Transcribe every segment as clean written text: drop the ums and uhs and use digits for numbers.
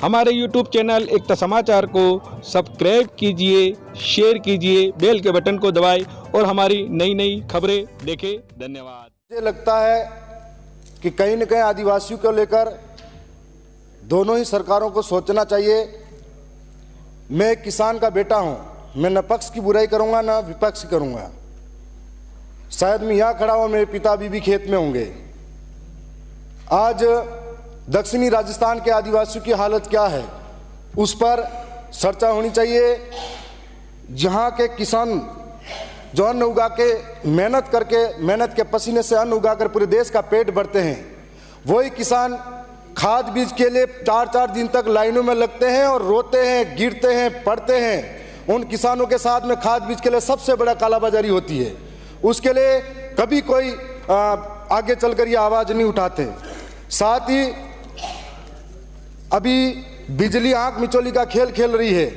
हमारे YouTube channel एकता समाचार को सब्सक्राइब कीजिए, शेयर कीजिए, बेल के बटन को दबाएं और हमारी नई नई खबरें देखें। धन्यवाद। मुझे लगता है कि कहीं न कहीं आदिवासियों को लेकर दोनों ही सरकारों को सोचना चाहिए। मैं एक किसान का बेटा हूं, मैं न पक्ष की बुराई करूंगा न विपक्ष करूंगा। शायद मैं यहाँ खड़ा हूं, मेरे पिता भी खेत में होंगे। आज दक्षिणी राजस्थान के आदिवासियों की हालत क्या है उस पर चर्चा होनी चाहिए। जहाँ के किसान जो अन्न उगा के मेहनत के पसीने से अन्न उगाकर पूरे देश का पेट भरते हैं, वही किसान खाद बीज के लिए 4-4 दिन तक लाइनों में लगते हैं और रोते हैं, गिरते हैं, पड़ते हैं। उन किसानों के साथ में खाद बीज के लिए सबसे बड़ा कालाबाजारी होती है। उसके लिए कभी कोई आगे चलकर ये आवाज़ नहीं उठाते। साथ ही अभी बिजली आंख मिचौली का खेल खेल रही है।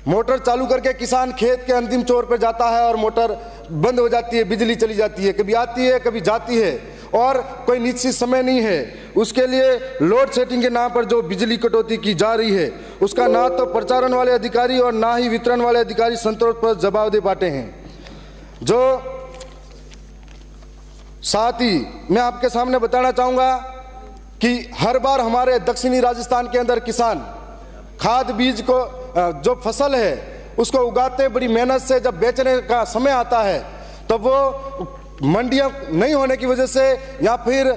मोटर चालू करके किसान खेत के अंतिम छोर पर जाता है और मोटर बंद हो जाती है, बिजली चली जाती है, कभी आती है कभी जाती है और कोई निश्चित समय नहीं है। उसके लिए लोड सेटिंग के नाम पर जो बिजली कटौती की जा रही है उसका ना तो प्रचारण वाले अधिकारी और ना ही वितरण वाले अधिकारी संतोषप्रद जवाब दे पाते हैं। जो साथ ही मैं आपके सामने बताना चाहूँगा कि हर बार हमारे दक्षिणी राजस्थान के अंदर किसान खाद बीज को जो फसल है उसको उगाते हैं बड़ी मेहनत से। जब बेचने का समय आता है तब वो मंडियां नहीं होने की वजह से या फिर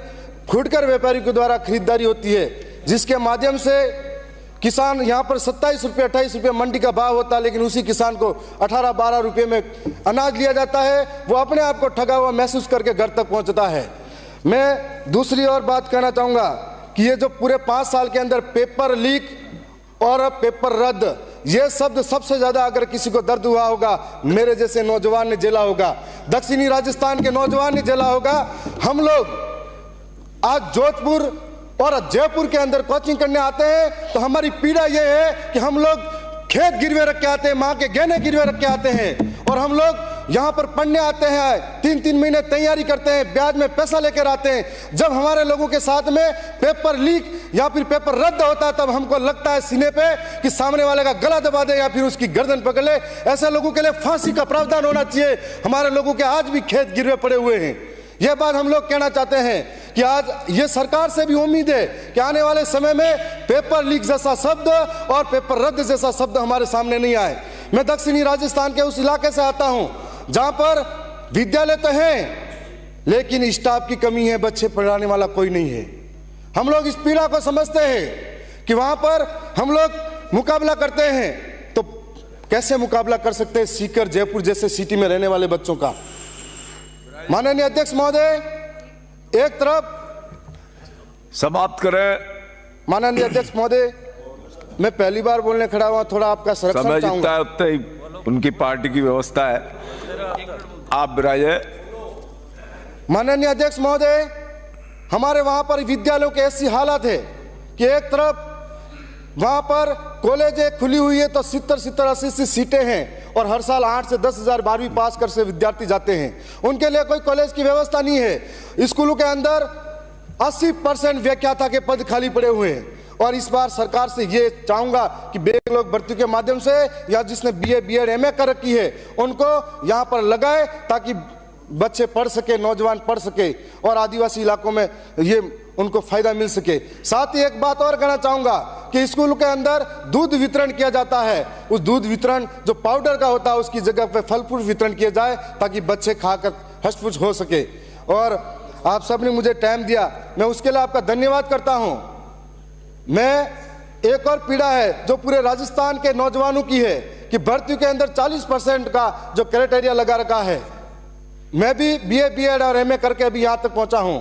फुटकर व्यापारी के द्वारा खरीदारी होती है, जिसके माध्यम से किसान यहाँ पर 27 रुपये 28 रुपये मंडी का भाव होता है, लेकिन उसी किसान को 18-12 रुपये में अनाज लिया जाता है। वो अपने आप को ठगा हुआ महसूस करके घर तक पहुँचता है। मैं दूसरी और बात कहना चाहूँगा कि ये जो पूरे 5 साल के अंदर पेपर लीक और पेपर रद्द, ये शब्द सबसे ज़्यादा अगर किसी को दर्द हुआ होगा मेरे जैसे नौजवान ने झेला होगा, दक्षिणी राजस्थान के नौजवान ने झेला होगा। हम लोग आज जोधपुर और जयपुर के अंदर कोचिंग करने आते हैं तो हमारी पीड़ा ये है कि हम लोग खेत गिरवे रख के आते हैं, माँ के गहने गिरवे रख के आते हैं और हम लोग यहाँ पर पढ़ने आते हैं, 3-3 महीने तैयारी करते हैं, ब्याज में पैसा लेकर आते हैं। जब हमारे लोगों के साथ में पेपर लीक या फिर पेपर रद्द होता है तब हमको लगता है सीने पे कि सामने वाले का गला दबा दे या फिर उसकी गर्दन पकड़ ले। ऐसे लोगों के लिए फांसी का प्रावधान होना चाहिए। हमारे लोगों के आज भी खेत गिरवे पड़े हुए हैं। यह बात हम लोग कहना चाहते हैं कि आज ये सरकार से भी उम्मीद है कि आने वाले समय में पेपर लीक जैसा शब्द और पेपर रद्द जैसा शब्द हमारे सामने नहीं आए। मैं दक्षिणी राजस्थान के उस इलाके से आता हूं जहां पर विद्यालय तो हैं लेकिन स्टाफ की कमी है, बच्चे पढ़ाने वाला कोई नहीं है। हम लोग इस पीड़ा को समझते हैं कि वहां पर हम लोग मुकाबला करते हैं तो कैसे मुकाबला कर सकते हैं सीकर जयपुर जैसे सिटी में रहने वाले बच्चों का। माननीय अध्यक्ष महोदय, एक तरफ समाप्त करें। माननीय अध्यक्ष महोदय, मैं पहली बार बोलने खड़ा हुआ, थोड़ा आपका संरक्षण चाहूंगा। उतना ही उनकी पार्टी की व्यवस्था है, आप बिराजे। माननीय अध्यक्ष महोदय, हमारे वहां पर विद्यालयों की ऐसी हालत है कि एक तरफ वहां पर कॉलेज खुली हुई है तो 70-70, 80 सीटें हैं और हर साल 8 से 10 हज़ार 12वीं पास कर से विद्यार्थी जाते हैं। उनके लिए कोई कॉलेज की व्यवस्था नहीं है। स्कूलों के अंदर 80% व्याख्याता के पद खाली पड़े हुए हैं और इस बार सरकार से ये चाहूँगा कि बेग लोग भर्ती के माध्यम से या जिसने BA BEd MA कर रखी है उनको यहाँ पर लगाए ताकि बच्चे पढ़ सके, नौजवान पढ़ सके और आदिवासी इलाकों में ये उनको फायदा मिल सके। साथ ही एक बात और कहना चाहूँगा कि स्कूल के अंदर दूध वितरण किया जाता है, उस दूध वितरण जो पाउडर का होता है उसकी जगह पे फल फ्रूट वितरण किया जाए ताकि बच्चे खाकर हष्ट-पुष्ट हो सके। और आप सब ने मुझे टाइम दिया, मैं उसके लिए आपका धन्यवाद करता हूँ। मैं एक और पीड़ा है जो पूरे राजस्थान के नौजवानों की है कि भर्ती के अंदर 40% का जो क्राइटेरिया लगा रखा है। मैं भी BA BEd और MA करके अभी यहाँ तक पहुँचा हूँ।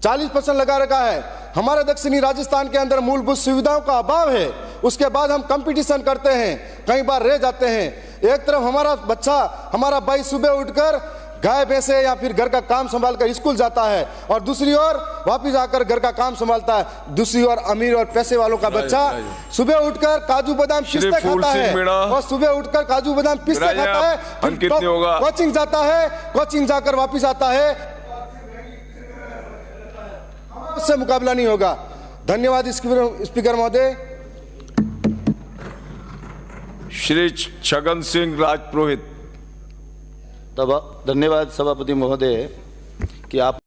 40% लगा रखा है। हमारे दक्षिणी राजस्थान के अंदर मूलभूत सुविधाओं का अभाव है, उसके बाद हम कंपटीशन करते हैं, कई बार रह जाते हैं। एक तरफ हमारा बच्चा, हमारा भाई सुबह उठकर गाय भैंसे या फिर घर का काम संभाल कर स्कूल जाता है और दूसरी ओर वापिस आकर घर का काम संभालता है। दूसरी ओर अमीर और पैसे वालों का बच्चा सुबह उठकर काजू बादाम पिस्ते खाता है और सुबह उठकर काजू बादाम पिस्ते खाता है, फिर कोचिंग जाता है, कोचिंग जाकर वापिस आता है, उससे मुकाबला नहीं होगा। धन्यवाद स्पीकर महोदय। श्री छगन सिंह राजपुरोहित। तब धन्यवाद सभापति महोदय कि आप